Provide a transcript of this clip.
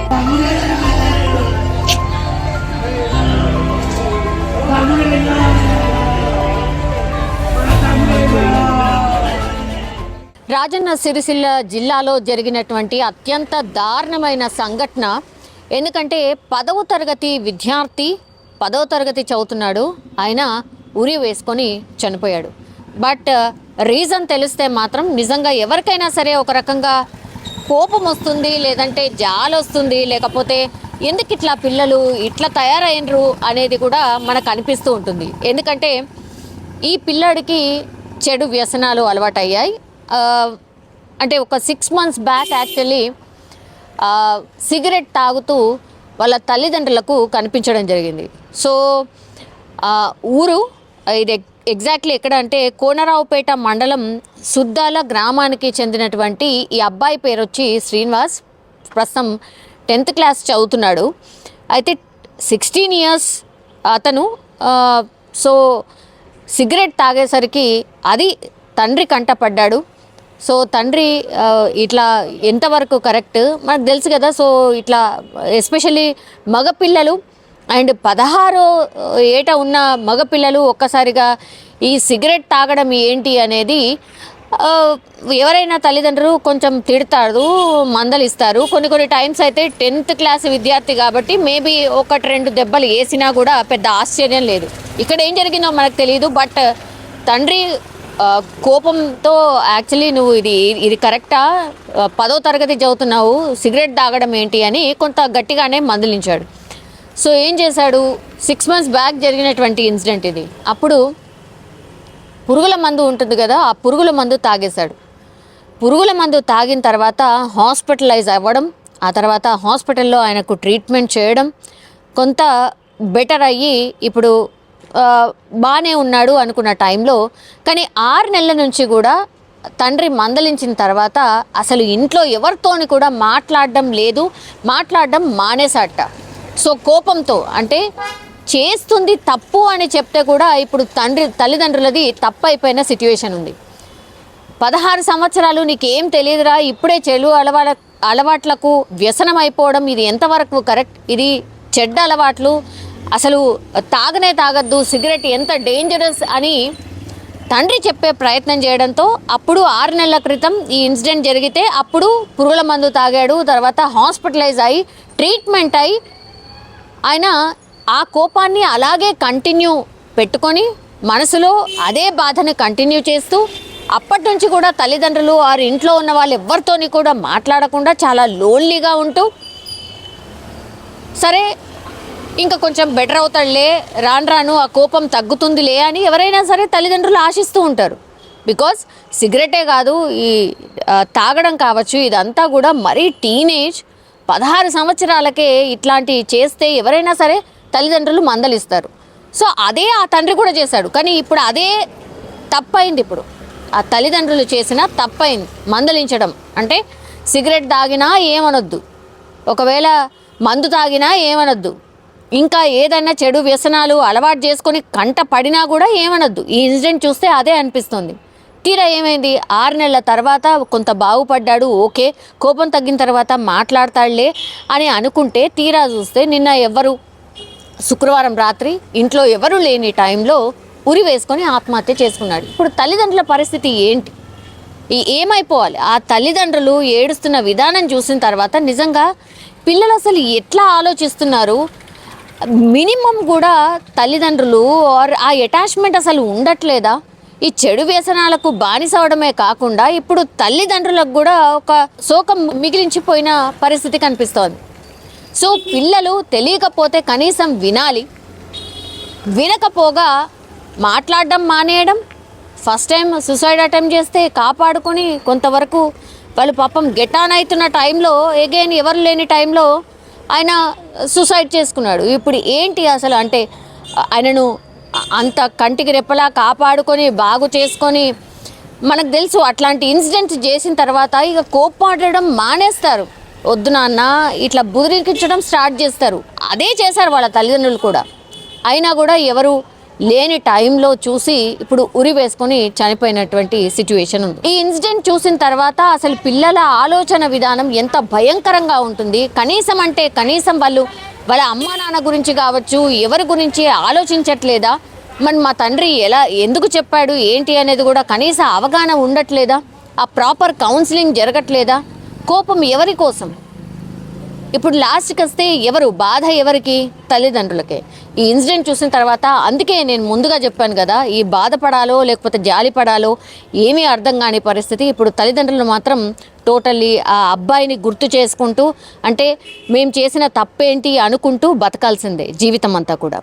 రాజన్న సిరిసిల్ల జిల్లాలో జరిగినటువంటి అత్యంత దారుణమైన సంఘటన. ఎందుకంటే 10వ తరగతి విద్యార్థి 10వ తరగతి చదువుతున్నాడు, ఆయన ఉరి వేసుకొని చనిపోయాడు. బట్ రీజన్ తెలిస్తే మాత్రం నిజంగా ఎవరికైనా సరే ఒక రకంగా కోపం వస్తుంది, లేదంటే జాలి వస్తుంది, లేకపోతే ఎందుకు ఇట్లా పిల్లలు ఇట్లా తయారైనరు అనేది కూడా మనకు అనిపిస్తూ ఉంటుంది. ఎందుకంటే ఈ పిల్లాడికి చెడు వ్యసనాలు అలవాటయ్యాయి. అంటే ఒక 6 months బ్యాక్ యాక్చువల్లీ సిగరెట్ తాగుతూ వాళ్ళ తల్లిదండ్రులకు కనిపించడం జరిగింది. సో ఊరు ఇది ఎగ్జాక్ట్లీ ఎక్కడ అంటే కోనరావుపేట మండలం సుద్దాల గ్రామానికి చెందినటువంటి ఈ అబ్బాయి పేరు వచ్చి శ్రీనివాస్. ప్రస్తుతం 10th క్లాస్ చదువుతున్నాడు. అయితే 16 years అతను. సో సిగరెట్ తాగేసరికి అది తండ్రి కంటపడ్డాడు. సో తండ్రి ఇట్లా ఎంతవరకు కరెక్ట్ మనకు తెలుసు కదా. సో ఇట్లా ఎస్పెషల్లీ మగపిల్లలు అండ్ 16 ఏట ఉన్న మగపిల్లలు ఒక్కసారిగా ఈ సిగరెట్ తాగడం ఏంటి అనేది ఎవరైనా తల్లిదండ్రులు కొంచెం తిడతారు, మందలిస్తారు. కొన్ని టైమ్స్ అయితే 10th క్లాస్ విద్యార్థి కాబట్టి మేబీ 1-2 దెబ్బలు వేసినా కూడా పెద్ద ఆశ్చర్యం లేదు. ఇక్కడ ఏం జరిగిందో మనకు తెలియదు. బట్ తండ్రి కోపంతో యాక్చువల్లీ నువ్వు ఇది కరెక్టా, 10వ తరగతి చదువుతున్నావు, సిగరెట్ తాగడం ఏంటి అని కొంత గట్టిగానే మందలించాడు. సో ఏం చేశాడు, 6 months బ్యాక్ జరిగినటువంటి ఇన్సిడెంట్ ఇది. అప్పుడు పురుగుల మందు ఉంటుంది కదా, ఆ పురుగుల మందు తాగేశాడు. పురుగుల మందు తాగిన తర్వాత హాస్పిటలైజ్ అవ్వడం, ఆ తర్వాత హాస్పిటల్లో ఆయనకు ట్రీట్మెంట్ చేయడం, కొంత బెటర్ అయ్యి ఇప్పుడు బాగానే ఉన్నాడు అనుకున్న టైంలో, కానీ 6 నెలల నుంచి కూడా తండ్రి మందలించిన తర్వాత అసలు ఇంట్లో ఎవరితోని కూడా మాట్లాడడం మానేసాట. సో కోపంతో, అంటే చేస్తుంది తప్పు అని చెప్తే కూడా ఇప్పుడు తల్లిదండ్రులది తప్పు అయిపోయిన సిచ్యువేషన్ ఉంది. 16 సంవత్సరాలు నీకేం తెలియదురా, ఇప్పుడే చెడు అలవాట్లకు వ్యసనం అయిపోవడం ఇది ఎంతవరకు కరెక్ట్, ఇది చెడ్డ అలవాట్లు, అసలు తాగనే తాగద్దు, సిగరెట్ ఎంత డేంజరస్ అని తండ్రి చెప్పే ప్రయత్నం చేయడంతో అప్పుడు 6 నెలల క్రితం ఈ ఇన్సిడెంట్ జరిగితే అప్పుడు పురుగుల మందు తాగాడు. తర్వాత హాస్పిటలైజ్ అయ్యి ట్రీట్మెంట్ అయ్యి ఆయన ఆ కోపాన్ని అలాగే కంటిన్యూ పెట్టుకొని మనసులో అదే బాధని కంటిన్యూ చేస్తూ అప్పటి నుంచి కూడా తల్లిదండ్రులు వారి ఇంట్లో ఉన్న వాళ్ళు ఎవరితోని కూడా మాట్లాడకుండా చాలా లోన్లీగా ఉంటూ, సరే ఇంకా కొంచెం బెటర్ అవుతాడులే, రాను ఆ కోపం తగ్గుతుందిలే అని ఎవరైనా సరే తల్లిదండ్రులు ఆశిస్తూ ఉంటారు. బికాజ్ సిగరెటే కాదు, ఈ తాగడం కావచ్చు, ఇదంతా కూడా మరీ టీనేజ్ 16 సంవత్సరాలకే ఇట్లాంటివి చేస్తే ఎవరైనా సరే తల్లిదండ్రులు మందలిస్తారు. సో అదే ఆ తండ్రి కూడా చేశాడు. కానీ ఇప్పుడు అదే తప్పైంది. ఇప్పుడు ఆ తల్లిదండ్రులు చేసిన తప్పైంది మందలించడం. అంటే సిగరెట్ తాగినా ఏమనొద్దు, ఒకవేళ మందు తాగినా ఏమనొద్దు, ఇంకా ఏదైనా చెడు వ్యసనాలు అలవాటు చేసుకొని కంట పడినా కూడా ఏమనొద్దు. ఈ ఇన్సిడెంట్ చూస్తే అదే అనిపిస్తుంది. తీరా ఏమైంది, 6 నెలల తర్వాత కొంత బాగుపడ్డాడు, ఓకే కోపం తగ్గిన తర్వాత మాట్లాడతాడులే అని అనుకుంటే తీరా చూస్తే నిన్న శుక్రవారం రాత్రి ఇంట్లో ఎవరు లేని టైంలో ఉరి వేసుకొని ఆత్మహత్య చేసుకున్నాడు. ఇప్పుడు తల్లిదండ్రుల పరిస్థితి ఏంటి, ఏమైపోవాలి? ఆ తల్లిదండ్రులు ఏడుస్తున్న విధానం చూసిన తర్వాత నిజంగా పిల్లలు అసలు ఎట్లా ఆలోచిస్తున్నారు, మినిమం కూడా తల్లిదండ్రులు ఆ అటాచ్మెంట్ అసలు ఉండట్లేదా? ఈ చెడు వ్యసనాలకు బానిసవడమే కాకుండా ఇప్పుడు తల్లిదండ్రులకు కూడా ఒక శోకం మిగిలించిపోయిన పరిస్థితి కనిపిస్తోంది. సో పిల్లలు తెలియకపోతే కనీసం వినాలి, వినకపోగా మాట్లాడడం మానేయడం, ఫస్ట్ టైం సూసైడ్ అటెంప్ట్ చేస్తే కాపాడుకొని కొంతవరకు వాళ్ళు పాపం గెట్ ఆన్ అవుతున్న టైంలో ఎగైన్ ఎవరు లేని టైంలో ఆయన సూసైడ్ చేసుకున్నాడు. ఇప్పుడు ఏంటి అసలు, అంటే ఆయనను అంత కంటికి రెప్పలా కాపాడుకొని బాగు చేసుకొని, మనకు తెలుసు అట్లాంటి ఇన్సిడెంట్స్ చేసిన తర్వాత ఇక కోపపడడం మానేస్తారు, వద్దు నాన్న ఇట్లా బుదిరికించడం స్టార్ట్ చేస్తారు. అదే చేశారు వాళ్ళ తల్లిదండ్రులు కూడా. అయినా కూడా ఎవరు లేని టైంలో చూసి ఇప్పుడు ఉరి వేసుకొని చనిపోయినటువంటి సిచ్యువేషన్ ఉంది. ఈ ఇన్సిడెంట్ చూసిన తర్వాత అసలు పిల్లల ఆలోచన విధానం ఎంత భయంకరంగా ఉంటుంది. కనీసం వాళ్ళ అమ్మా నాన్న గురించి కావచ్చు, ఎవరి గురించి ఆలోచించట్లేదా? మరి మా తండ్రి ఎందుకు చెప్పాడు ఏంటి అనేది కూడా కనీస అవగాహన ఉండట్లేదా? ఆ ప్రాపర్ కౌన్సిలింగ్ జరగట్లేదా? కోపం ఎవరి కోసం? ఇప్పుడు లాస్ట్కి వస్తే బాధ ఎవరికి? తల్లిదండ్రులకే. ఈ ఇన్సిడెంట్ చూసిన తర్వాత అందుకే నేను ముందుగా చెప్పాను కదా, ఈ బాధపడాలో లేకపోతే జాలి పడాలో ఏమీ అర్థం కాని పరిస్థితి. ఇప్పుడు తల్లిదండ్రులు మాత్రం టోటల్లీ ఆ అబ్బాయిని గుర్తు చేసుకుంటూ, అంటే మేము చేసిన తప్పేంటి అనుకుంటూ బతకాల్సిందే జీవితం అంతా కూడా.